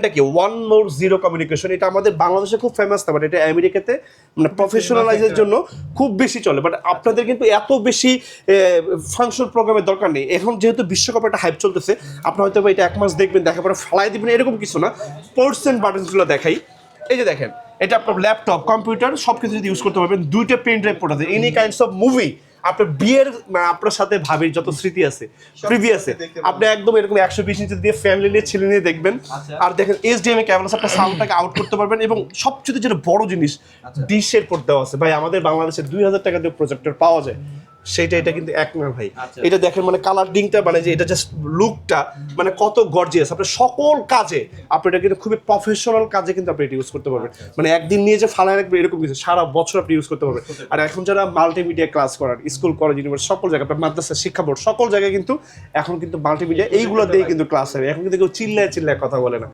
এটা কি one more zero communication, এটা আমাদের বাংলাদেশে খুব ফেমাস না, বাট এটা আমেরিকাতে মানে প্রফেশনালাইজের জন্য খুব বেশি চলে। বাট আপনাদের কিন্তু এত বেশি ফাংশন প্রোগ্রামের দরকার নেই। এখন যেহেতু বিশ্বকাপ একটা হাইপ চলতেছে, আপনার হয়তো এটা 1 মাস দেখবেন, দেখার পরে ফেলাই দিবেন, এরকম কিছু না। পোর্টস এন্ড বাটনসগুলো দেখাই, এই যে দেখেন, এটা আপনার ল্যাপটপ, কম্পিউটার সব কিছু যদি ইউজ করতে পারবেন। 2টা পেন ড্রাইভ পোর্ট আছে, এনি কাইন্ডস অফ মুভি, আপনার বিয়ের আপনার সাথে ভাবির যত স্মৃতি আছে প্রিভিয়াসে, আপনি একদম এরকম 120 ইঞ্চি দিয়ে ফ্যামিলি নিয়ে ছেলে নিয়ে দেখবেন। আর দেখেন HDMI ক্যামেরা, আপনার সাউন্ডটাকে আউট করতে পারবেন। এবং সবচেয়ে যেটা বড় জিনিস, ডিশের পোর্ট দেওয়া আছে। ভাই আমাদের বাংলাদেশে 2000 টাকা দিয়ে প্রজেক্টর পাওয়া যায়, সেটা এটা কিন্তু এক না ভাই। এটা দেখেন মানে কালারিংটা, মানে যে এটা জাস্ট লুকটা মানে কত গর্জিয়াস। আপনি সকল কাজে আপনি এটা কিন্তু খুবই প্রফেশনাল কাজে কিন্তু আপনি এটা ইউজ করতে পারবেন। মানে একদিন নিয়ে যে ফালায় রাখবে এরকম কিছু, সারা বছর আপনি ইউজ করতে পারবেন। আর এখন যারা মাল্টিমিডিয়া ক্লাস করান, স্কুল, কলেজ, ইউনিভার্সিটি সকল জায়গায়, আপনার মাদ্রাসা, শিক্ষা বোর্ড সকল জায়গায় কিন্তু এখন কিন্তু মাল্টিমিডিয়া এইগুলো দিয়ে কিন্তু ক্লাস হবে। এখন কিন্তু কেউ চিল্লায় চিল্লায় কথা বলে না।